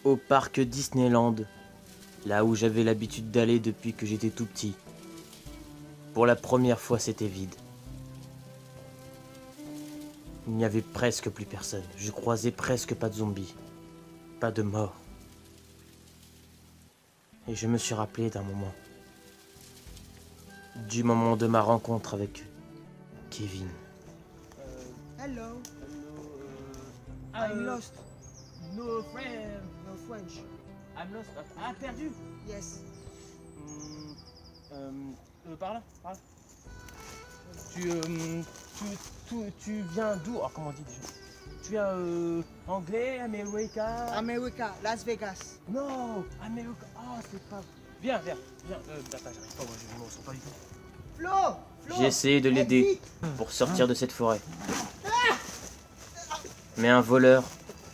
au parc Disneyland, là où j'avais l'habitude d'aller depuis que j'étais tout petit. Pour la première fois, c'était vide. Il n'y avait presque plus personne. Je croisais presque pas de zombies, pas de morts. Et je me suis rappelé d'un moment. Du moment de ma rencontre avec Kevin. Hello. I'm lost. No friend. No French. I'm lost. Ah, perdu. Yes. Par là, par là. Tu viens d'où? Oh, comment on dit déjà? Tu viens anglais, America? America, Las Vegas. Non, America. Oh, c'est pas. Viens. Attends, j'arrive pas, moi je me sens pas du tout. Flo! Flo! J'ai essayé de l'aider pour sortir de cette forêt. Mais un voleur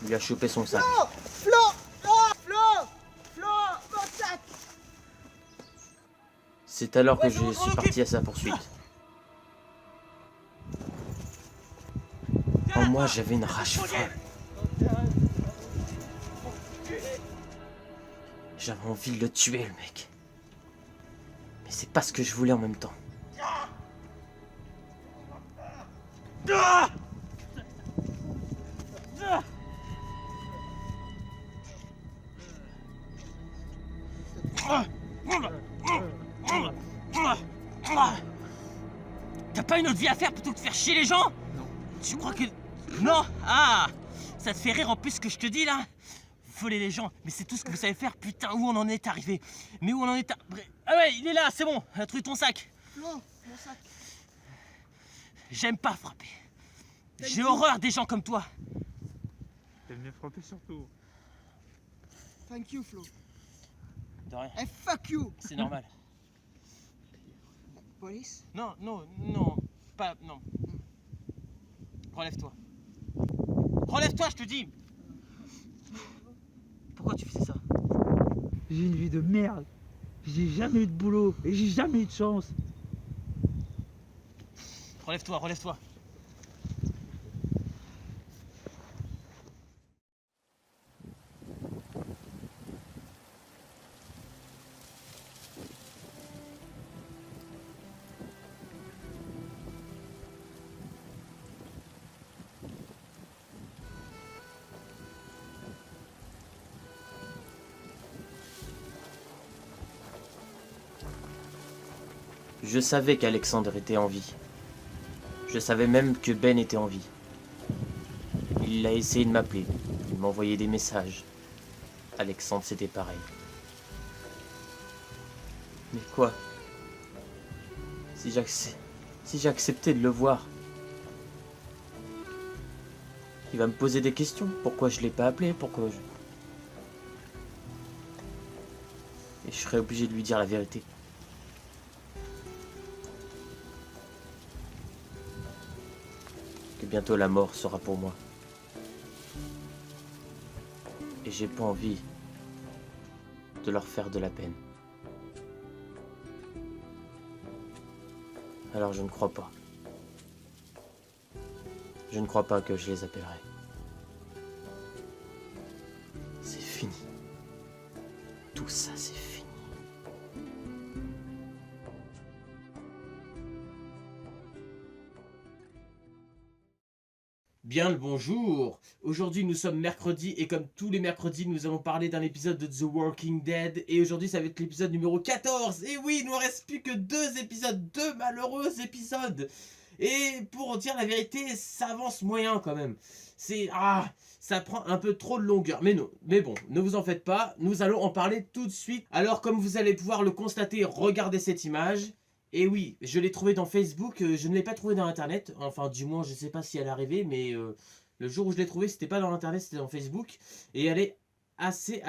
lui a chopé son sac. Flo! Flo! Ah! Flo! Flo! Mon sac! C'est alors que je suis parti à sa poursuite. En moi, j'avais une rage folle. J'avais envie de le tuer, le mec. Mais c'est pas ce que je voulais en même temps. T'as pas une autre vie à faire plutôt que de faire chier les gens? Non. Tu crois que... Non? Ah! Ça te fait rire en plus ce que je te dis là? Voler les gens, mais c'est tout ce que vous savez faire, putain, où on en est arrivé? Mais où on en est Ah ouais, il est là, c'est bon, t'as trouvé ton sac. Flo! Mon sac. J'aime pas frapper. J'ai horreur des gens comme toi. T'aimes bien frapper surtout. Thank you, Flo. De rien, And fuck you! c'est normal. Police? Non, pas... Non. Relève-toi. Relève-toi, je te dis. Pourquoi tu fais ça? J'ai une vie de merde. J'ai jamais eu de boulot et j'ai jamais eu de chance. Relève-toi. Je savais qu'Alexandre était en vie. Je savais même que Ben était en vie. Il a essayé de m'appeler. Il m'a envoyé des messages. Alexandre, c'était pareil. Mais quoi? Si j'acceptais de le voir, il va me poser des questions. Pourquoi je l'ai pas appelé? Et je serais obligé de lui dire la vérité. Que bientôt la mort sera pour moi. Et j'ai pas envie de leur faire de la peine. Alors je ne crois pas. Je ne crois pas que je les appellerai. C'est fini. Tout ça, c'est fini. Bien le bonjour. Aujourd'hui nous sommes mercredi et comme tous les mercredis nous allons parler d'un épisode de The Walking Dead. Et aujourd'hui ça va être l'épisode numéro 14. Et oui, il ne nous reste plus que 2 épisodes, 2 malheureux épisodes. Et pour dire la vérité, ça avance moyen quand même. Ça prend un peu trop de longueur. Mais non, mais bon, ne vous en faites pas, nous allons en parler tout de suite. Alors comme vous allez pouvoir le constater, regardez cette image. Et oui, je l'ai trouvée dans Facebook, je ne l'ai pas trouvée dans internet. Enfin, du moins, je ne sais pas si elle est arrivée, mais le jour où je l'ai trouvée, c'était pas dans internet, c'était dans Facebook. Et elle est assez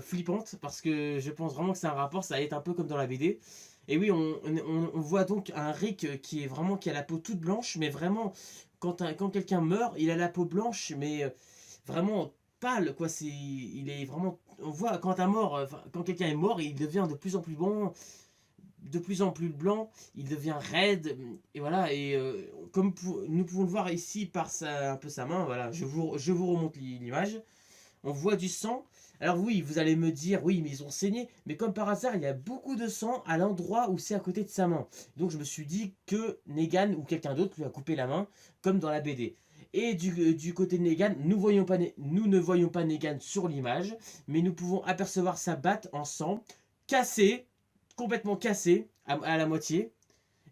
flippante, parce que je pense vraiment que c'est un rapport, ça va être un peu comme dans la BD. Et oui, on voit donc un Rick qui a la peau toute blanche, mais vraiment, quand quelqu'un meurt, il a la peau blanche, mais vraiment pâle, quoi. Il est vraiment... On voit quand quand quelqu'un est mort, il devient de plus en plus bon, de plus en plus blanc, il devient raide, et voilà, et comme nous pouvons le voir ici par un peu sa main, voilà, je vous remonte l'image, on voit du sang, Alors oui, vous allez me dire, oui, mais ils ont saigné. Mais comme par hasard, il y a beaucoup de sang à l'endroit où c'est à côté de sa main. Donc je me suis dit que Negan ou quelqu'un d'autre lui a coupé la main, comme dans la BD. Et du côté de Negan, nous ne voyons pas Negan sur l'image, mais nous pouvons apercevoir sa batte en sang, cassée, complètement cassée, à la moitié,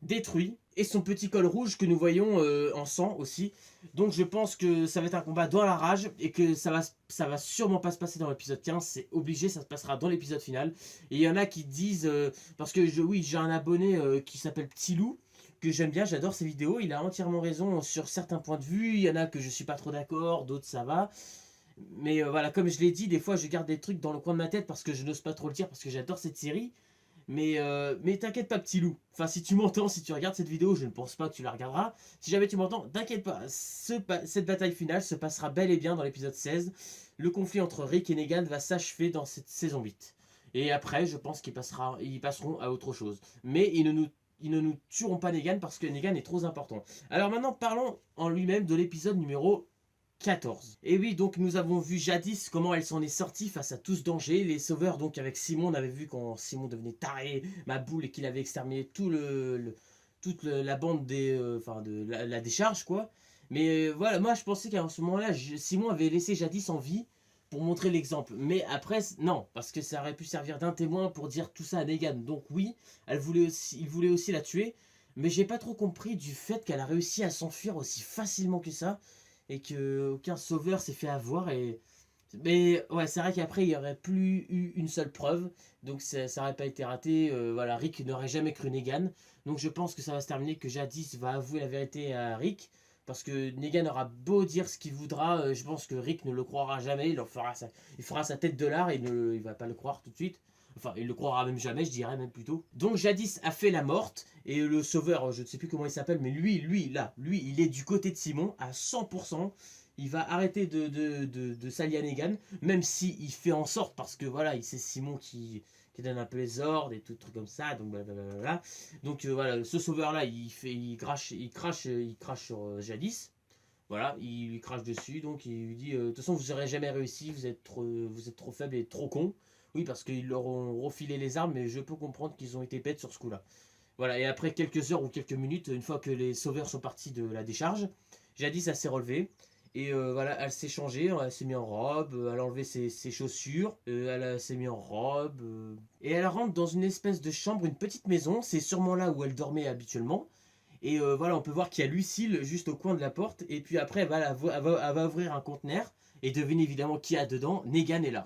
détruit, et son petit col rouge que nous voyons en sang aussi. Donc je pense que ça va être un combat dans la rage et que ça va sûrement pas se passer dans l'épisode 15, c'est obligé, ça se passera dans l'épisode final. Et il y en a qui disent, parce que oui, j'ai un abonné qui s'appelle Petit Loup, que j'aime bien, j'adore ses vidéos, il a entièrement raison sur certains points de vue, il y en a que je suis pas trop d'accord, d'autres ça va. Mais voilà, comme je l'ai dit, des fois je garde des trucs dans le coin de ma tête parce que je n'ose pas trop le dire, parce que j'adore cette série. Mais t'inquiète pas, petit loup. Enfin, si tu m'entends, si tu regardes cette vidéo, je ne pense pas que tu la regarderas. Si jamais tu m'entends, t'inquiète pas. Cette bataille finale se passera bel et bien dans l'épisode 16. Le conflit entre Rick et Negan va s'achever dans cette saison 8. Et après, je pense qu'ils passeront à autre chose. Mais ils ne nous tueront pas Negan parce que Negan est trop important. Alors maintenant, parlons en lui-même de l'épisode numéro 14. Et oui, donc nous avons vu jadis comment elle s'en est sortie face à tout ce danger. Les sauveurs, donc avec Simon, on avait vu quand Simon devenait taré, ma boule, et qu'il avait exterminé toute la bande de la décharge, quoi. Mais voilà, moi je pensais qu'à ce moment-là, Simon avait laissé jadis en vie pour montrer l'exemple. Mais après, non, parce que ça aurait pu servir d'un témoin pour dire tout ça à Negan. Donc oui, il voulait aussi la tuer. Mais j'ai pas trop compris du fait qu'elle a réussi à s'enfuir aussi facilement que ça. Et qu'aucun sauveur s'est fait avoir. Mais ouais, c'est vrai qu'après il n'y aurait plus eu une seule preuve, donc ça n'aurait pas été raté. Voilà, Rick n'aurait jamais cru Negan, donc je pense que ça va se terminer que Jadis va avouer la vérité à Rick, parce que Negan aura beau dire ce qu'il voudra, je pense que Rick ne le croira jamais. Il fera sa tête de lard et il va pas le croire tout de suite. Enfin, il le croira même jamais, je dirais même plutôt. Donc Jadis a fait la morte, et le sauveur, je ne sais plus comment il s'appelle, mais lui, il est du côté de Simon à 100%. Il va arrêter de s'allier à Negan, même s'il fait en sorte, parce que voilà, c'est Simon qui donne un peu les ordres et tout truc comme ça, donc blablabla. Donc voilà, ce sauveur-là, il crache sur Jadis. Voilà, il lui crache dessus, donc il lui dit de toute façon vous n'aurez jamais réussi, vous êtes trop faible et trop con. Oui, parce qu'ils leur ont refilé les armes, mais je peux comprendre qu'ils ont été bêtes sur ce coup-là. Voilà, et après quelques heures ou quelques minutes, une fois que les sauveurs sont partis de la décharge, Jadis elle s'est relevée. Et voilà, elle s'est changée, elle s'est mise en robe, elle a enlevé ses chaussures, elle s'est mise en robe. Et elle rentre dans une espèce de chambre, une petite maison, c'est sûrement là où elle dormait habituellement. Et voilà, on peut voir qu'il y a Lucille juste au coin de la porte. Et puis après, elle va ouvrir un conteneur. Et devinez évidemment qui y a dedans, Negan est là.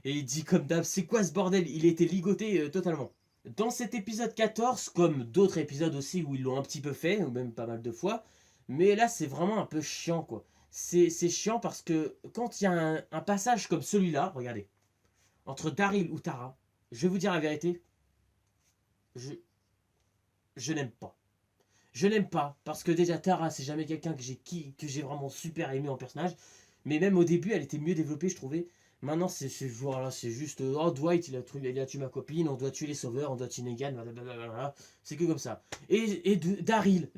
Et il dit comme d'hab, c'est quoi ce bordel? Il était ligoté totalement. Dans cet épisode 14, comme d'autres épisodes aussi où ils l'ont un petit peu fait, ou même pas mal de fois, mais là c'est vraiment un peu chiant quoi. C'est chiant parce que quand il y a un passage comme celui-là, regardez, entre Daryl ou Tara, je vais vous dire la vérité, je n'aime pas. Je n'aime pas, parce que déjà Tara, c'est jamais quelqu'un que j'ai vraiment super aimé en personnage, mais même au début, elle était mieux développée, je trouvais. Maintenant, voilà, c'est juste, oh Dwight, il a tué ma copine, on doit tuer les sauveurs, on doit tuer Negan, blablabla. C'est que comme ça. Et Daryl,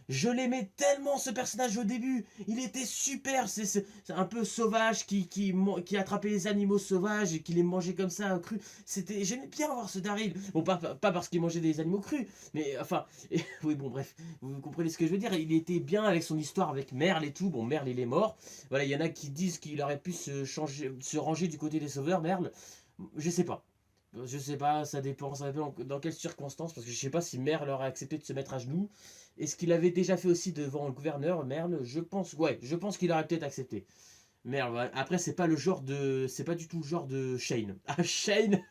je l'aimais tellement ce personnage au début, il était super, c'est un peu sauvage, qui attrapait les animaux sauvages et qui les mangeait comme ça, crus. J'aimais bien voir ce Daryl. Bon, pas parce qu'il mangeait des animaux crus, mais enfin, oui bon bref, vous comprenez ce que je veux dire, il était bien avec son histoire avec Merle et tout, bon Merle il est mort, voilà, il y en a qui disent qu'il aurait pu se ranger du côté des sauveurs, Merle, je sais pas. Je sais pas, ça dépend dans quelles circonstances, parce que je sais pas si Merle aurait accepté de se mettre à genoux. Est-ce qu'il avait déjà fait aussi devant le gouverneur, Merle? Je pense qu'il aurait peut-être accepté. Merle, après c'est pas du tout le genre de Shane. Ah Shane.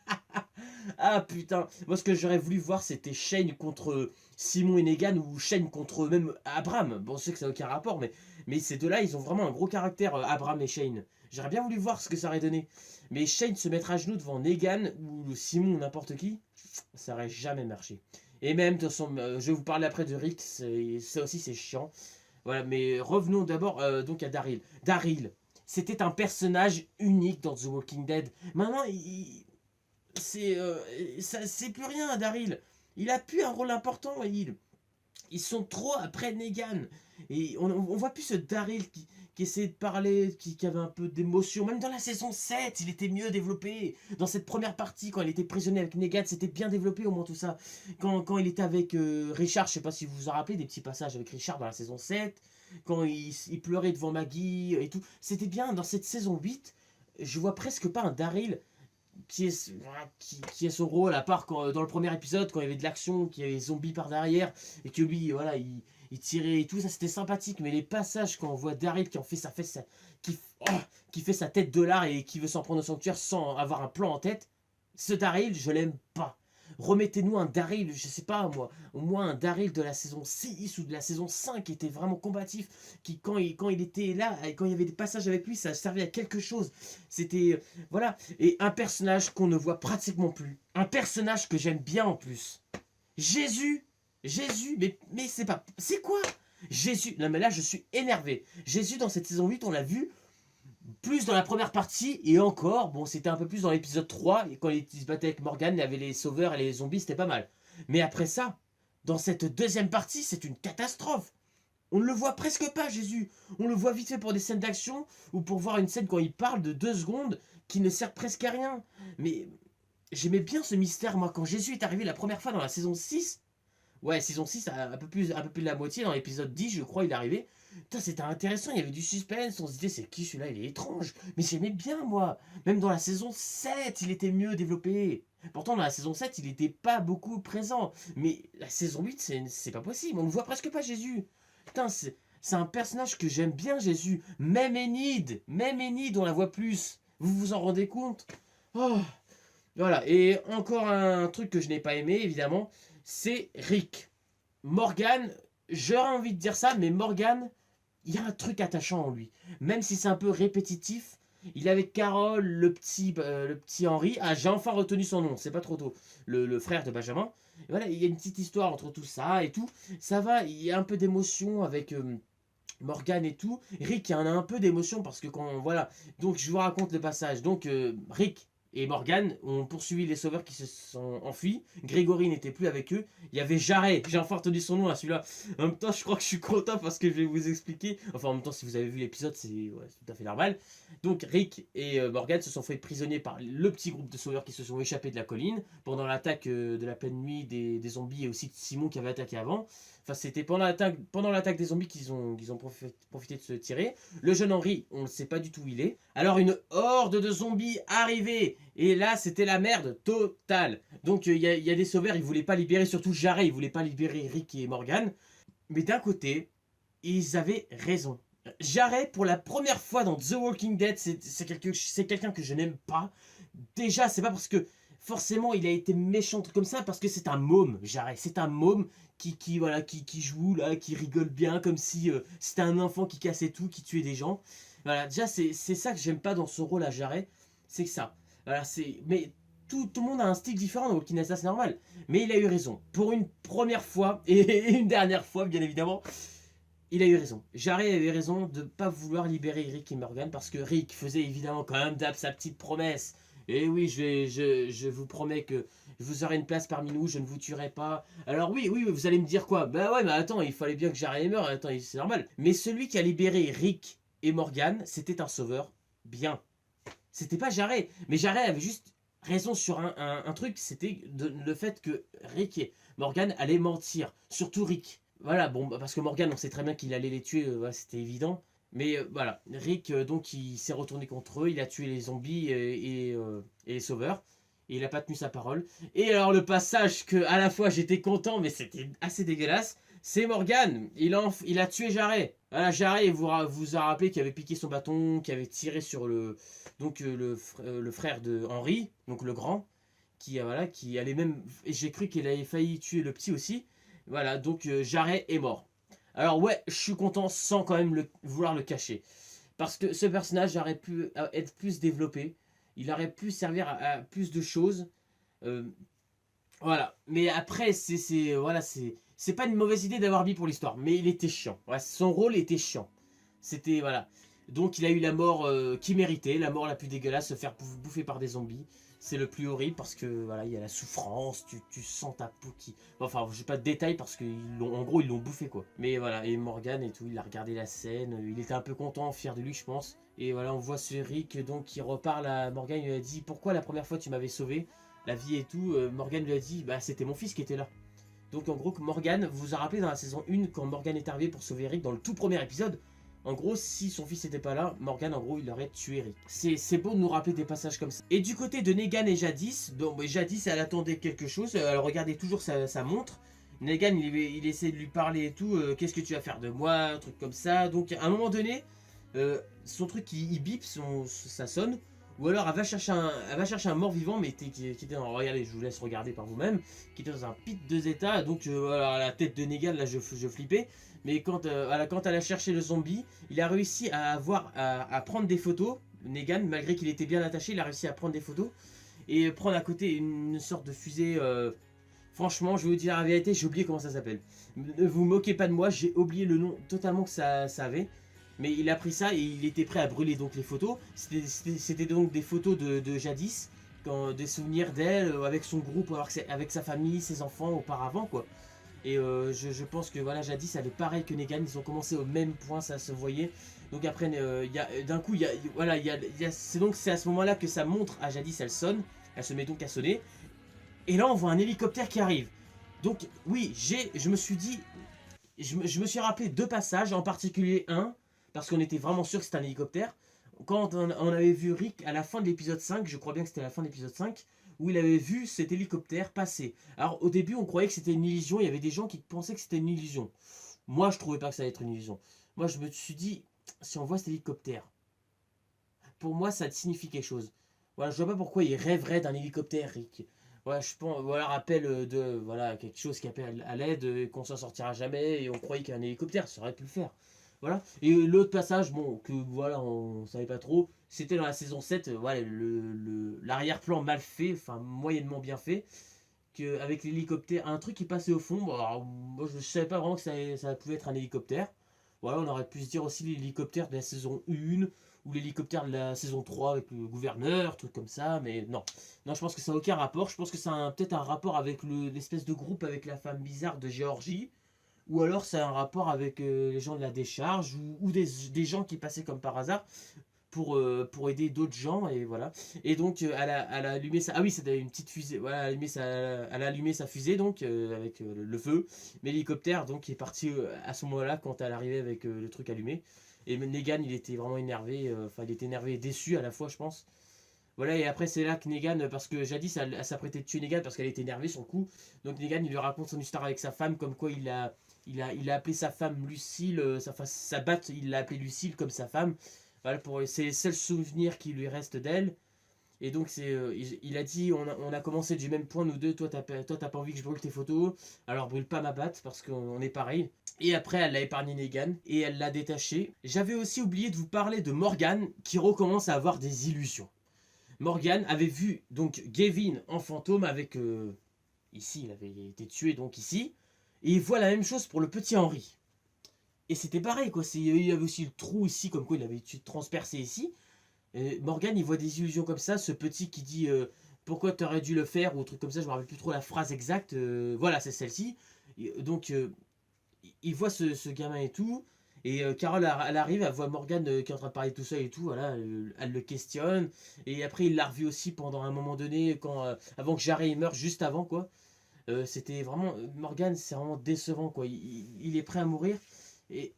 Ah putain, moi ce que j'aurais voulu voir c'était Shane contre Simon et Negan ou Shane contre même Abraham. Bon, je sais que ça n'a aucun rapport, mais ces deux-là ils ont vraiment un gros caractère, Abraham et Shane. J'aurais bien voulu voir ce que ça aurait donné. Mais Shane se mettre à genoux devant Negan ou Simon ou n'importe qui, ça aurait jamais marché. Et même, de toute façon, je vais vous parler après de Rick, ça aussi c'est chiant. Voilà, mais revenons d'abord donc à Daryl. Daryl, c'était un personnage unique dans The Walking Dead. Maintenant, c'est plus rien, Daryl. Il a plus un rôle important. ils sont trop après Negan. Et on voit plus ce Daryl qui essayait de parler, qui avait un peu d'émotion. Même dans la saison 7, il était mieux développé. Dans cette première partie, quand il était prisonnier avec Negan, c'était bien développé au moins tout ça. Quand il était avec Richard, je sais pas si vous vous en rappelez, des petits passages avec Richard dans la saison 7. Quand il pleurait devant Maggie et tout. C'était bien. Dans cette saison 8, je vois presque pas un Daryl qui est son rôle, à part dans le premier épisode, quand il y avait de l'action, qu'il y avait des zombies par derrière, et que lui, voilà, il tirait et tout, ça c'était sympathique. Mais les passages, quand on voit Daryl qui en fait qui fait sa tête de lard et qui veut s'en prendre au sanctuaire sans avoir un plan en tête, ce Daryl, je l'aime pas. Remettez-nous un Daryl, je sais pas moi, au moins un Daryl de la saison 6 ou de la saison 5 qui était vraiment combatif, qui quand il était là, quand il y avait des passages avec lui, ça servait à quelque chose. C'était, voilà, et un personnage qu'on ne voit pratiquement plus. Un personnage que j'aime bien en plus. Jésus, mais c'est pas, c'est quoi Jésus, non mais là je suis énervé. Jésus dans cette saison 8, on l'a vu, plus dans la première partie, et encore, bon c'était un peu plus dans l'épisode 3, et quand il se battait avec Morgan, il y avait les sauveurs et les zombies, c'était pas mal. Mais après ça, dans cette deuxième partie, c'est une catastrophe. On ne le voit presque pas, Jésus. On le voit vite fait pour des scènes d'action, ou pour voir une scène quand il parle de 2 secondes, qui ne sert presque à rien. Mais j'aimais bien ce mystère, moi, quand Jésus est arrivé la première fois dans la saison 6. Ouais, saison 6, un peu plus de la moitié, dans l'épisode 10, je crois, il est arrivé. Putain, c'était intéressant, il y avait du suspense, on se disait, c'est qui celui-là, il est étrange. Mais j'aimais bien, moi. Même dans la saison 7, il était mieux développé. Pourtant, dans la saison 7, il n'était pas beaucoup présent. Mais la saison 8, c'est pas possible, on ne voit presque pas Jésus. Putain, c'est un personnage que j'aime bien, Jésus. Même Enid, on la voit plus. Vous vous en rendez compte? Oh. Voilà, et encore un truc que je n'ai pas aimé, évidemment, c'est Rick. Morgan, j'aurais envie de dire ça, mais Morgan, il y a un truc attachant en lui. Même si c'est un peu répétitif, il est avec Carole, le petit Henry. Ah, j'ai enfin retenu son nom, c'est pas trop tôt. Le frère de Benjamin. Et voilà, il y a une petite histoire entre tout ça et tout. Ça va, il y a un peu d'émotion avec Morgan et tout. Rick, il y en a un peu d'émotion parce que quand... Voilà, donc je vous raconte le passage. Donc Rick et Morgan ont poursuivi les sauveurs qui se sont enfuis. Grégory n'était plus avec eux. Il y avait Jarret. J'ai enfin retenu son nom à celui-là. En même temps, je crois que je suis content parce que je vais vous expliquer. Enfin, en même temps, si vous avez vu l'épisode, c'est tout à fait normal. Donc, Rick et Morgan se sont fait prisonniers par le petit groupe de sauveurs qui se sont échappés de la colline pendant l'attaque de la pleine nuit des zombies et aussi de Simon qui avait attaqué avant. Enfin, c'était pendant l'attaque des zombies qu'ils ont profité de se tirer. Le jeune Henry, on ne sait pas du tout où il est. Alors, une horde de zombies arrivait. Et là, c'était la merde totale. Donc, il y a des sauveurs, ils voulaient pas libérer, surtout Jarret, ils voulaient pas libérer Rick et Morgan. Mais d'un côté, ils avaient raison. Jarret, pour la première fois dans The Walking Dead, c'est quelqu'un que je n'aime pas. Déjà, c'est pas parce que forcément il a été méchant comme ça, parce que c'est un môme, Jarret. C'est un môme qui joue là, qui rigole bien, comme si c'était un enfant qui cassait tout, qui tuait des gens. Voilà, déjà c'est ça que j'aime pas dans son rôle à Jarret, c'est que ça. Voilà, mais tout le monde a un style différent dans Walking Dead, ça c'est normal. Mais il a eu raison. Pour une première fois, et une dernière fois bien évidemment, il a eu raison. Jarret avait raison de ne pas vouloir libérer Rick et Morgan, parce que Rick faisait évidemment quand même sa petite promesse. Et oui, je vous promets que vous aurez une place parmi nous, je ne vous tuerai pas. Alors oui, vous allez me dire quoi? Bah ouais, mais attends, il fallait bien que Jarret meure, attends, c'est normal. Mais celui qui a libéré Rick et Morgan, c'était un sauveur bien. C'était pas Jarret, mais Jarret avait juste raison sur un truc, c'était le fait que Rick et Morgan allaient mentir, surtout Rick. Voilà, bon, parce que Morgan, on sait très bien qu'il allait les tuer, c'était évident. Mais voilà, Rick, donc, il s'est retourné contre eux, il a tué les zombies et les sauveurs. Et il n'a pas tenu sa parole. Et alors, le passage que, à la fois, j'étais content, mais c'était assez dégueulasse, c'est Morgan. Il a tué Jarret. Voilà, Jarret vous a rappelé qu'il avait piqué son bâton, qu'il avait tiré sur le frère de Henry, donc le grand, qui allait même... Et j'ai cru qu'il avait failli tuer le petit aussi. Voilà, donc Jarret est mort. Alors ouais, je suis content sans quand même vouloir le cacher. Parce que ce personnage aurait pu être plus développé. Il aurait pu servir à plus de choses. Voilà. Mais après, c'est pas une mauvaise idée d'avoir mis pour l'histoire. Mais il était chiant. Ouais, son rôle était chiant. C'était, voilà. Donc il a eu la mort qu'il méritait. La mort la plus dégueulasse, se faire bouffer par des zombies. C'est le plus horrible parce que voilà, il y a la souffrance, tu sens ta peau qui... Enfin, je n'ai pas de détails parce qu'en gros, ils l'ont bouffé quoi. Mais voilà, et Morgan et tout, il a regardé la scène, il était un peu content, fier de lui, je pense. Et voilà, on voit ce Rick donc qui reparle à Morgan, il lui a dit « Pourquoi la première fois tu m'avais sauvé la vie et tout ?» Morgan lui a dit « Bah, c'était mon fils qui était là. » Donc en gros, Morgan, vous vous a rappelé dans la saison 1, quand Morgan est arrivé pour sauver Rick dans le tout premier épisode, en gros, si son fils n'était pas là, Morgan, en gros, il aurait tué Rick. C'est beau de nous rappeler des passages comme ça. Et du côté de Negan et Jadis, donc Jadis, elle attendait quelque chose. Elle regardait toujours sa montre. Negan, il essaie de lui parler et tout. Qu'est-ce que tu vas faire de moi? Un truc comme ça. Donc, à un moment donné, son truc, il bip, ça sonne. Ou alors, elle va chercher un mort-vivant, mais qui était dans... Regardez, je vous laisse regarder par vous-même. Qui était dans un pit de état. Donc, voilà, la tête de Negan, là, je flippais. Mais quand elle a cherché le zombie, il a réussi à prendre des photos. Negan, malgré qu'il était bien attaché, il a réussi à prendre des photos. Et prendre à côté une sorte de fusée. Franchement, je vais vous dire la vérité, j'ai oublié comment ça s'appelle. Ne vous moquez pas de moi, j'ai oublié le nom totalement que ça avait. Mais il a pris ça et il était prêt à brûler donc les photos. C'était donc des photos de Jadis. Des souvenirs d'elle, avec son groupe, avec sa famille, ses enfants auparavant quoi. Et je pense que voilà, Jadis elle est pareil que Negan, ils ont commencé au même point, ça se voyait. Donc après, d'un coup, c'est à ce moment-là que sa montre à Jadis elle sonne, elle se met donc à sonner. Et là on voit un hélicoptère qui arrive. Donc oui, je me suis dit, je me suis rappelé deux passages, en particulier un, parce qu'on était vraiment sûr que c'était un hélicoptère. Quand on avait vu Rick à la fin de l'épisode 5, je crois bien que c'était la fin de l'épisode 5, où il avait vu cet hélicoptère passer. Alors au début on croyait que c'était une illusion, il y avait des gens qui pensaient que c'était une illusion. Moi je trouvais pas que ça allait être une illusion. Moi je me suis dit, si on voit cet hélicoptère, pour moi ça signifie quelque chose. Voilà, je vois pas pourquoi il rêverait d'un hélicoptère, Rick. Voilà, je pense, voilà, rappel de voilà, quelque chose qui appelle à l'aide, qu'on s'en sortira jamais, et on croyait qu'un hélicoptère, ça aurait pu le faire. Voilà. Et l'autre passage, bon, que voilà, on savait pas trop, c'était dans la saison 7, voilà, l'arrière-plan mal fait, enfin moyennement bien fait, avec l'hélicoptère, un truc qui passait au fond. Bon, alors, moi je savais pas vraiment que ça pouvait être un hélicoptère. Voilà, on aurait pu se dire aussi l'hélicoptère de la saison 1, ou l'hélicoptère de la saison 3 avec le gouverneur, truc comme ça, mais non. Non, je pense que ça n'a aucun rapport, je pense que ça a peut-être un rapport avec l'espèce de groupe avec la femme bizarre de Géorgie. Ou alors c'est un rapport avec les gens de la décharge ou des gens qui passaient comme par hasard pour aider d'autres gens et voilà. Et donc elle a allumé sa... Ah oui, c'était une petite fusée. Voilà, elle a allumé sa fusée donc avec le feu. Mais l'hélicoptère donc est parti à ce moment-là quand elle arrivait avec le truc allumé. Et Negan il était vraiment énervé. Enfin il était énervé et déçu à la fois je pense. Voilà, et après c'est là que Negan, parce que jadis elle s'apprêtait de tuer Negan parce qu'elle était énervée sur le coup. Donc Negan il lui raconte son histoire avec sa femme, comme quoi il a appelé sa femme Lucille, sa batte il l'a appelée Lucille comme sa femme. Voilà, c'est le seul souvenir qui lui reste d'elle. Et donc il a dit, on a commencé du même point nous deux, toi t'as pas envie que je brûle tes photos, alors brûle pas ma batte parce qu'on est pareil. Et après elle l'a épargné Negan et elle l'a détaché. J'avais aussi oublié de vous parler de Morgan qui recommence à avoir des illusions. Morgan avait vu donc Gavin en fantôme avec... ici, il avait été tué donc ici. Et il voit la même chose pour le petit Henry. Et c'était pareil quoi, il y avait aussi le trou ici, comme quoi il avait été transpercé ici. Et Morgan il voit des illusions comme ça, ce petit qui dit pourquoi t'aurais dû le faire ou un truc comme ça, je me rappelle plus trop la phrase exacte. Voilà, c'est celle-ci. Donc il voit ce gamin et tout. Et Carole, elle arrive, elle voit Morgan qui est en train de parler tout seul et tout, voilà, elle le questionne. Et après, il l'a revu aussi pendant un moment donné, avant que Jarry meure, juste avant, quoi. C'était vraiment... Morgan, c'est vraiment décevant, quoi. Il est prêt à mourir. Et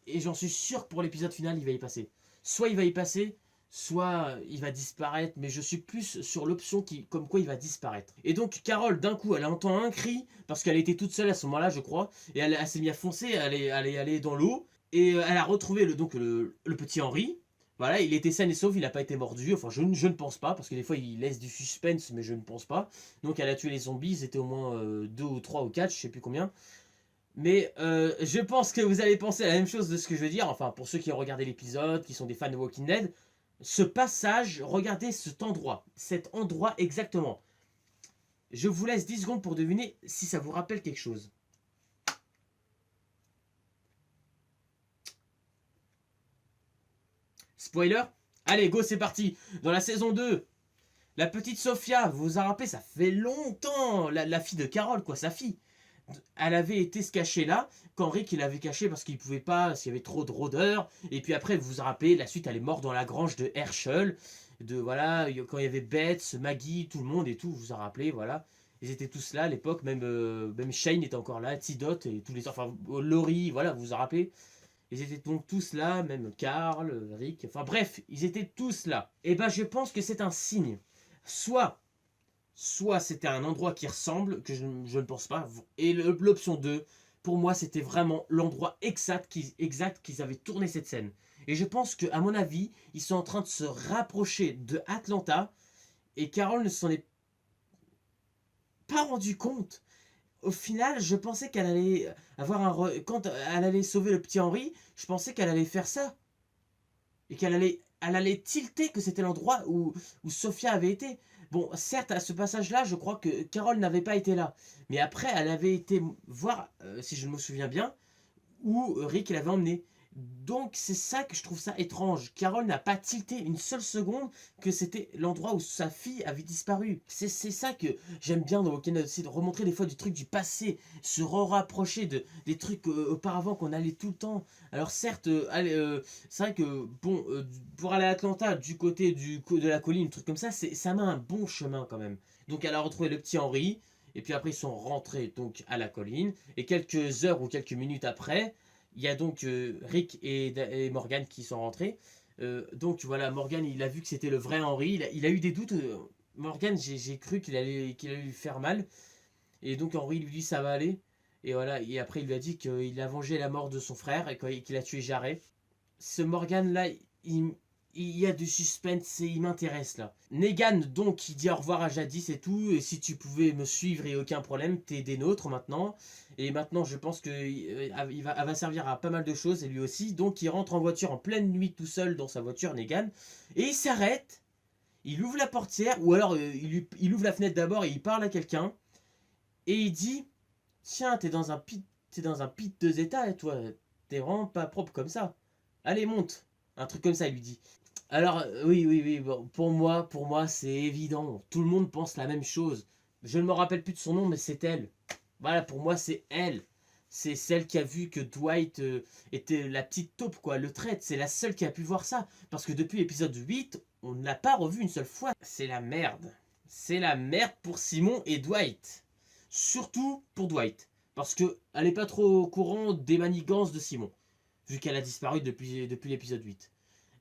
j'en suis sûr que pour l'épisode final, il va y passer. Soit il va y passer, soit il va disparaître. Mais je suis plus sur l'option comme quoi il va disparaître. Et donc, Carole, d'un coup, elle entend un cri, parce qu'elle était toute seule à ce moment-là, je crois. Et elle s'est mise à foncer, elle est allée dans l'eau. Et elle a retrouvé le petit Henry. Voilà, il était sain et sauf, il n'a pas été mordu. Enfin, je ne pense pas, parce que des fois, il laisse du suspense, mais je ne pense pas. Donc, elle a tué les zombies, ils étaient au moins 2 ou 3 ou 4, je sais plus combien. Mais je pense que vous allez penser à la même chose de ce que je veux dire. Enfin, pour ceux qui ont regardé l'épisode, qui sont des fans de Walking Dead. Ce passage, regardez cet endroit exactement. Je vous laisse 10 secondes pour deviner si ça vous rappelle quelque chose. Spoiler? Allez, go, c'est parti. Dans la saison 2, La petite Sophia, vous vous en rappelez, ça fait longtemps, la fille de Carole, quoi, sa fille. Elle avait été se cacher là, quand Rick il l'avait caché parce qu'il pouvait pas, s'il y avait trop de rôdeurs. Et puis après, vous vous rappelez, la suite, elle est morte dans la grange de Herschel. Voilà, quand il y avait Beth, Maggie, tout le monde et tout, vous vous en rappelez, voilà. Ils étaient tous là à l'époque, même Shane était encore là, Tidot et tous les autres, enfin Laurie, voilà, vous vous en rappelez. Ils étaient donc tous là, même Carl, Rick, enfin bref, ils étaient tous là. Et ben je pense que c'est un signe. Soit c'était un endroit qui ressemble, que je ne pense pas, et l'option 2, pour moi c'était vraiment l'endroit exact qu'ils avaient tourné cette scène. Et je pense que, à mon avis, ils sont en train de se rapprocher de Atlanta, et Carol ne s'en est pas rendu compte. Au final, je pensais qu'elle allait avoir quand elle allait sauver le petit Henry, je pensais qu'elle allait faire ça. Et elle allait tilter que c'était l'endroit où Sophia avait été. Bon, certes, à ce passage-là, je crois que Carole n'avait pas été là. Mais après, elle avait été voir, si je me souviens bien, où Rick l'avait emmené. Donc c'est ça que je trouve ça étrange. Carole n'a pas tilté une seule seconde que c'était l'endroit où sa fille avait disparu. C'est ça que j'aime bien dans Walking Dead, c'est de remontrer des fois du truc du passé, se rapprocher des trucs auparavant qu'on allait tout le temps. Alors certes, c'est vrai que bon, pour aller à Atlanta, du côté de la colline, un truc comme ça, ça m'a un bon chemin quand même. Donc elle a retrouvé le petit Henry, et puis après ils sont rentrés donc à la colline, et quelques heures ou quelques minutes après, il y a donc Rick et Morgan qui sont rentrés. Donc voilà, Morgan, il a vu que c'était le vrai Henry. Il a eu des doutes. Morgan, j'ai cru qu'il allait lui faire mal. Et donc Henry lui dit ça va aller. Et voilà, et après il lui a dit qu'il a vengé la mort de son frère et qu'il a tué Jarret. Ce Morgan là, il y a du suspense et il m'intéresse là. Negan donc il dit au revoir à Jadis et tout. Et si tu pouvais me suivre et aucun problème, t'es des nôtres maintenant. Et maintenant, je pense qu'elle va servir à pas mal de choses, et lui aussi. Donc, il rentre en voiture en pleine nuit tout seul dans sa voiture, Negan. Et il s'arrête. Il ouvre la portière, ou alors il ouvre la fenêtre d'abord et il parle à quelqu'un. Et il dit, tiens, t'es dans un pit de Zeta, et toi, t'es vraiment pas propre comme ça. Allez, monte. Un truc comme ça, il lui dit. Alors, oui, bon, pour moi, c'est évident. Tout le monde pense la même chose. Je ne me rappelle plus de son nom, mais c'est elle. Voilà, pour moi, c'est elle. C'est celle qui a vu que Dwight était la petite taupe, quoi, le traître. C'est la seule qui a pu voir ça. Parce que depuis l'épisode 8, on ne l'a pas revu une seule fois. C'est la merde. C'est la merde pour Simon et Dwight. Surtout pour Dwight. Parce qu'elle n'est pas trop au courant des manigances de Simon. Vu qu'elle a disparu depuis l'épisode 8.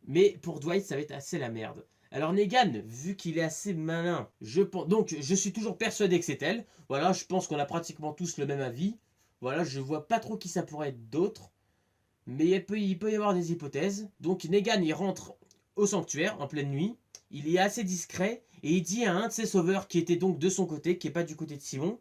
Mais pour Dwight, ça va être assez la merde. Alors Negan, vu qu'il est assez malin, donc je suis toujours persuadé que c'est elle. Voilà, je pense qu'on a pratiquement tous le même avis. Voilà, je vois pas trop qui ça pourrait être d'autre. Mais il peut y avoir des hypothèses. Donc Negan, il rentre au sanctuaire en pleine nuit. Il est assez discret et il dit à un de ses sauveurs qui était donc de son côté, qui n'est pas du côté de Simon.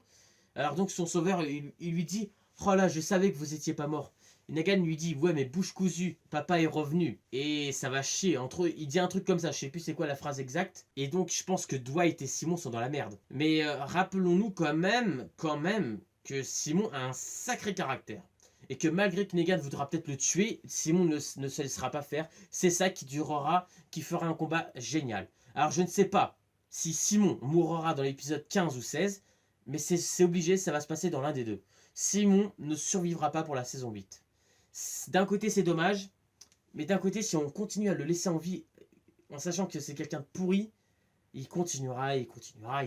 Alors donc son sauveur, il lui dit « Oh là, je savais que vous étiez pas mort. » Negan lui dit « Ouais, mais bouche cousue, papa est revenu. » Et ça va chier. Il dit un truc comme ça, je sais plus c'est quoi la phrase exacte. Et donc je pense que Dwight et Simon sont dans la merde. Mais rappelons-nous quand même que Simon a un sacré caractère. Et que malgré que Negan voudra peut-être le tuer, Simon ne se laissera pas faire. C'est ça qui durera, qui fera un combat génial. Alors je ne sais pas si Simon mourra dans l'épisode 15 ou 16, mais c'est obligé, ça va se passer dans l'un des deux. Simon ne survivra pas pour la saison 8. D'un côté c'est dommage, mais d'un côté si on continue à le laisser en vie, en sachant que c'est quelqu'un de pourri, il continuera, il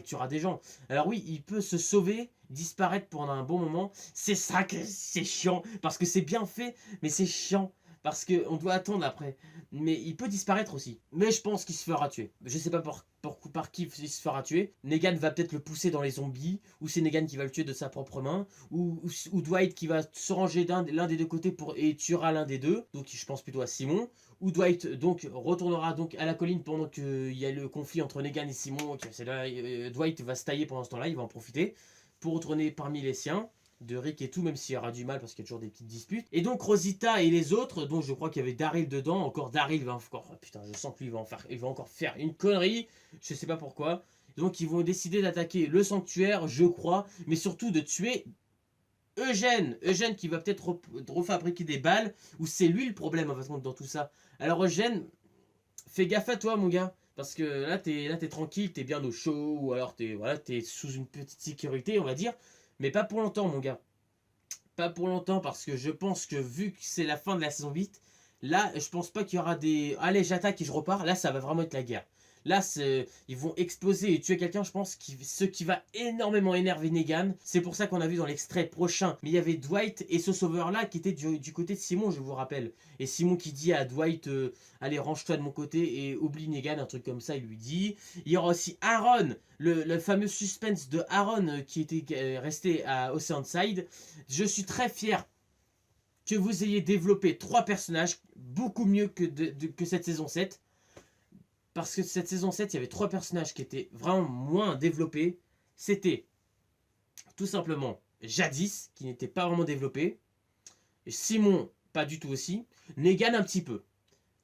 tuera des gens. Alors oui, il peut se sauver, disparaître pendant un bon moment. C'est ça que c'est chiant, parce que c'est bien fait, mais c'est chiant, parce qu'on doit attendre après. Mais il peut disparaître aussi. Mais je pense qu'il se fera tuer. Je sais pas par qui il se fera tuer. Negan va peut-être le pousser dans les zombies, ou c'est Negan qui va le tuer de sa propre main, ou Dwight qui va se ranger l'un des deux côtés et tuera l'un des deux. Donc je pense plutôt à Simon. Où Dwight donc retournera donc à la colline pendant qu'il y a le conflit entre Negan et Simon. C'est là, Dwight va se tailler pendant ce temps-là, il va en profiter pour retourner parmi les siens de Rick et tout, même s'il y aura du mal parce qu'il y a toujours des petites disputes. Et donc Rosita et les autres, dont je crois qu'il y avait Daryl dedans, encore Daryl va encore, oh putain, je sens que lui il va encore faire une connerie, je sais pas pourquoi. Donc ils vont décider d'attaquer le sanctuaire, je crois, mais surtout de tuer Eugène qui va peut-être refabriquer des balles, ou c'est lui le problème en fait dans tout ça. Alors Eugène, fais gaffe à toi mon gars, Parce que là, t'es tranquille, t'es bien au chaud, ou alors t'es sous une petite sécurité, on va dire. Mais pas pour longtemps, mon gars. Pas pour longtemps, parce que je pense que vu que c'est la fin de la saison 8, là, je pense pas qu'il y aura des... Allez, j'attaque et je repars. Là, ça va vraiment être la guerre. Là, ils vont exploser et tuer quelqu'un, je pense, ce qui va énormément énerver Negan. C'est pour ça qu'on a vu dans l'extrait prochain. Mais il y avait Dwight et ce sauveur-là qui était du côté de Simon, je vous rappelle. Et Simon qui dit à Dwight, allez, range-toi de mon côté et oublie Negan, un truc comme ça, il lui dit. Il y aura aussi Aaron, le fameux suspense de Aaron qui était resté à Oceanside. Je suis très fier que vous ayez développé 3 personnages, beaucoup mieux que cette saison 7. Parce que cette saison 7, il y avait 3 personnages qui étaient vraiment moins développés. C'était tout simplement Jadis, qui n'était pas vraiment développé. Simon, pas du tout aussi. Negan, un petit peu.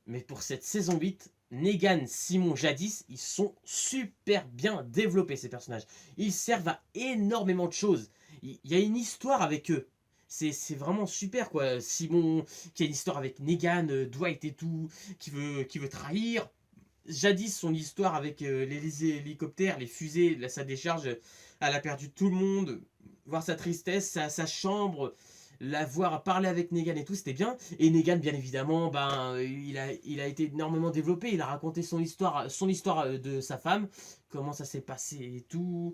Mais pour cette saison 8, Negan, Simon, Jadis, ils sont super bien développés, ces personnages. Ils servent à énormément de choses. Il y a une histoire avec eux. C'est vraiment super, quoi. Simon, qui a une histoire avec Negan, Dwight et tout, qui veut trahir. Jadis, son histoire avec les hélicoptères, les fusées, sa décharge, elle a perdu tout le monde. Voir sa tristesse, sa chambre, la voir parler avec Negan et tout, c'était bien. Et Negan, bien évidemment, il a été énormément développé. Il a raconté son histoire de sa femme, comment ça s'est passé et tout.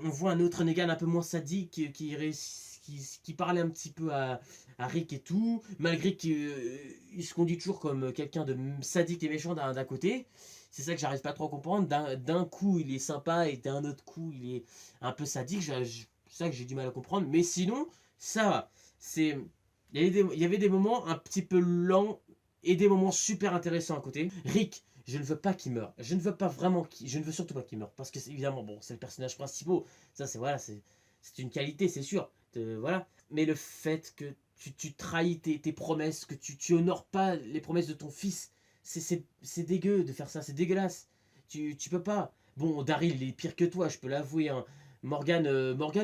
On voit un autre Negan un peu moins sadique qui parlait un petit peu à Rick et tout, malgré qu'il se conduit toujours comme quelqu'un de sadique et méchant d'un côté. C'est ça que j'arrive pas trop à comprendre. D'un coup, il est sympa et d'un autre coup, il est un peu sadique. C'est ça que j'ai du mal à comprendre. Mais sinon, ça va. Il y avait des moments un petit peu lents et des moments super intéressants à côté. Rick, je ne veux pas qu'il meure. Je ne veux surtout pas qu'il meure. Parce que, évidemment, bon, c'est le personnage principal. Ça, c'est une qualité, c'est sûr. Voilà. Mais le fait que tu trahis tes promesses, que tu honores pas les promesses de ton fils, c'est dégueu de faire ça, c'est dégueulasse. Tu peux pas. Bon, Daryl, il est pire que toi, je peux l'avouer. Hein. Morgan,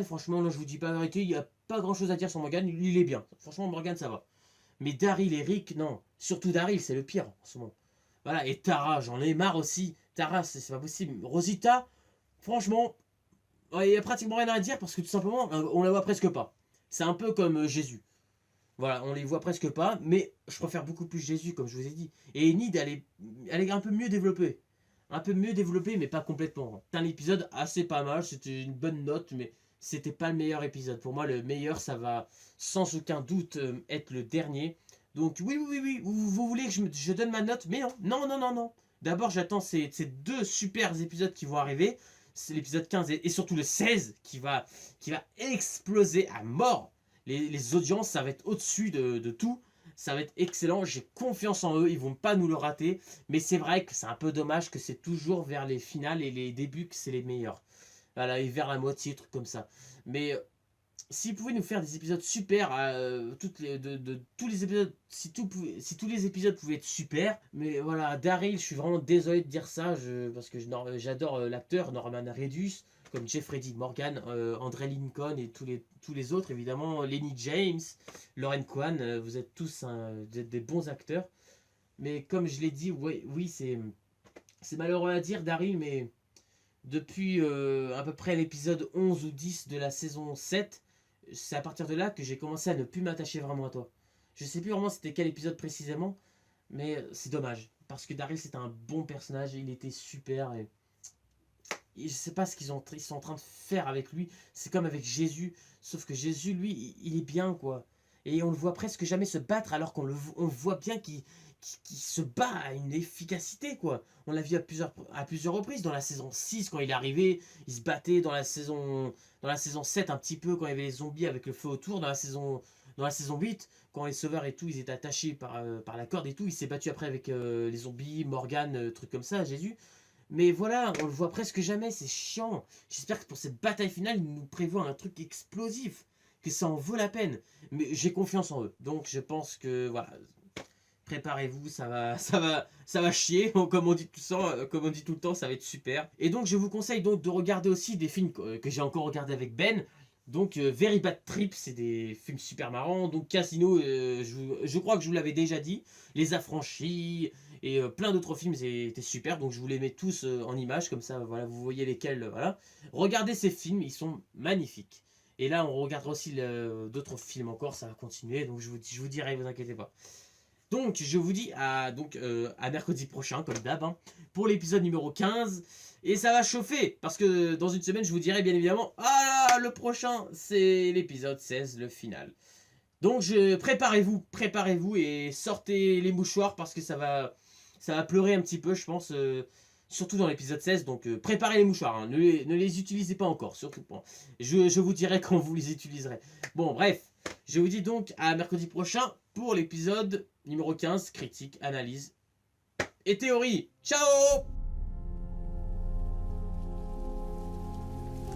franchement, là, je vous dis pas la vérité, il y a pas grand chose à dire sur Morgan, il est bien. Franchement, Morgan, ça va. Mais Daryl et Rick, non. Surtout Daryl, c'est le pire en ce moment. Voilà, et Tara, j'en ai marre aussi. Tara, c'est pas possible. Rosita, franchement, il y a pratiquement rien à dire parce que tout simplement, on la voit presque pas. C'est un peu comme Jésus. Voilà, on les voit presque pas, mais je préfère beaucoup plus Jésus, comme je vous ai dit. Et Enid, elle est un peu mieux développée. Un peu mieux développée, mais pas complètement. C'est un épisode assez pas mal, c'était une bonne note, mais c'était pas le meilleur épisode. Pour moi, le meilleur, ça va sans aucun doute être le dernier. Donc oui, vous voulez que je donne ma note, mais non. D'abord, j'attends ces 2 super épisodes qui vont arriver. C'est l'épisode 15 et surtout le 16 qui va exploser à mort. Les audiences, ça va être au-dessus de tout. Ça va être excellent. J'ai confiance en eux. Ils vont pas nous le rater. Mais c'est vrai que c'est un peu dommage que c'est toujours vers les finales et les débuts que c'est les meilleurs. Voilà, et vers la moitié, trucs comme ça. Mais s'ils pouvaient nous faire des épisodes super, tous les épisodes, si tous les épisodes pouvaient être super, mais voilà, Daryl, je suis vraiment désolé de dire ça, parce que j'adore l'acteur Norman Reedus, comme Jeffrey Dean Morgan, André Lincoln et tous les autres, évidemment, Lenny James, Lauren Cohan, vous êtes tous des bons acteurs, mais comme je l'ai dit, oui, c'est malheureux à dire, Daryl, mais depuis à peu près l'épisode 11 ou 10 de la saison 7, c'est à partir de là que j'ai commencé à ne plus m'attacher vraiment à toi. Je sais plus vraiment c'était quel épisode précisément, mais c'est dommage. Parce que Daryl c'était un bon personnage, il était super. Et je sais pas ce ils sont en train de faire avec lui. C'est comme avec Jésus, sauf que Jésus lui, il est bien quoi. Et on le voit presque jamais se battre alors on voit bien qu'il se bat à une efficacité quoi. On l'a vu à plusieurs reprises dans la saison 6 quand il est arrivé, il se battait dans la saison 7 un petit peu quand il y avait les zombies avec le feu autour, dans la saison 8 quand les sauveurs et tout ils étaient attachés par la corde et tout, il s'est battu après avec les zombies, Morgan, trucs comme ça, Jésus. Mais voilà, on le voit presque jamais, c'est chiant. J'espère que pour cette bataille finale, ils nous prévoient un truc explosif, que ça en vaut la peine. Mais j'ai confiance en eux, donc je pense que voilà. Préparez-vous, ça va chier, comme on dit tout le temps, ça va être super. Et donc je vous conseille donc de regarder aussi des films que j'ai encore regardé avec Ben. Donc Very Bad Trip, c'est des films super marrants. Donc Casino, je crois que je vous l'avais déjà dit. Les Affranchis Et plein d'autres films étaient super, donc je vous les mets tous en images, comme ça voilà, vous voyez lesquels. Voilà. Regardez ces films, ils sont magnifiques. Et là, on regardera aussi d'autres films encore, ça va continuer, donc je vous dirai, vous inquiétez pas. Donc, je vous dis à mercredi prochain, comme d'hab, hein, pour l'épisode numéro 15. Et ça va chauffer, parce que dans une semaine, je vous dirai bien évidemment, ah là, le prochain, c'est l'épisode 16, le final. Donc, préparez-vous et sortez les mouchoirs, parce que ça va pleurer un petit peu, je pense, surtout dans l'épisode 16. Donc, préparez les mouchoirs, hein, ne les utilisez pas encore, surtout pas. Je vous dirai quand vous les utiliserez. Bon, bref, je vous dis donc à mercredi prochain pour l'épisode numéro 15, critique, analyse et théorie. Ciao!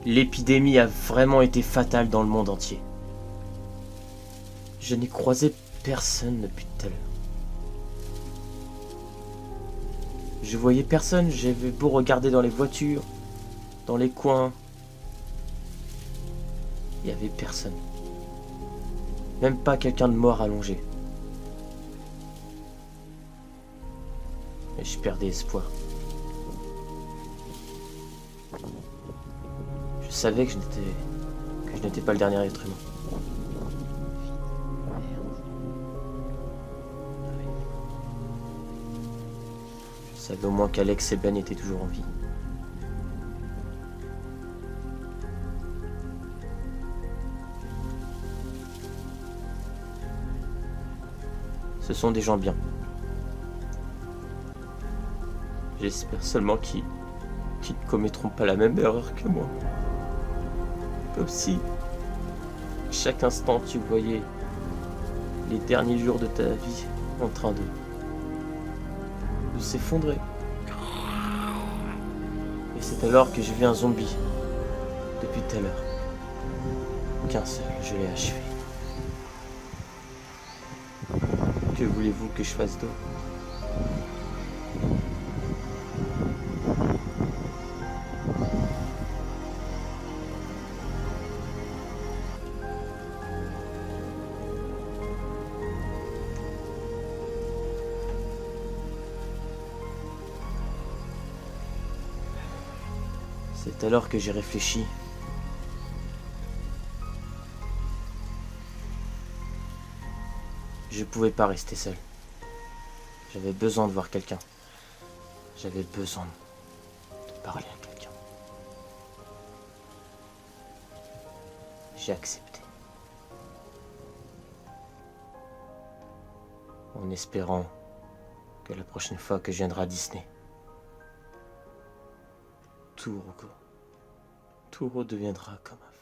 L'épidémie a vraiment été fatale dans le monde entier. Je n'ai croisé personne depuis tout à l'heure. Je voyais personne, j'avais beau regarder dans les voitures, dans les coins. Il n'y avait personne. Même pas quelqu'un de mort allongé. Et je perdais espoir. Je savais que je n'étais pas le dernier être humain. Je savais au moins qu'Alex et Ben étaient toujours en vie. Ce sont des gens bien. J'espère seulement qu'ils ne commettront pas la même erreur que moi. Comme si, chaque instant, tu voyais les derniers jours de ta vie en train de s'effondrer. Et c'est alors que j'ai vu un zombie, depuis tout à l'heure. Qu'un seul, je l'ai achevé. Que voulez-vous que je fasse d'autre ? C'est alors que j'ai réfléchi. Je pouvais pas rester seul. J'avais besoin de voir quelqu'un. J'avais besoin de parler à quelqu'un. J'ai accepté. En espérant que la prochaine fois que je viendrai à Disney, tout redeviendra comme avant.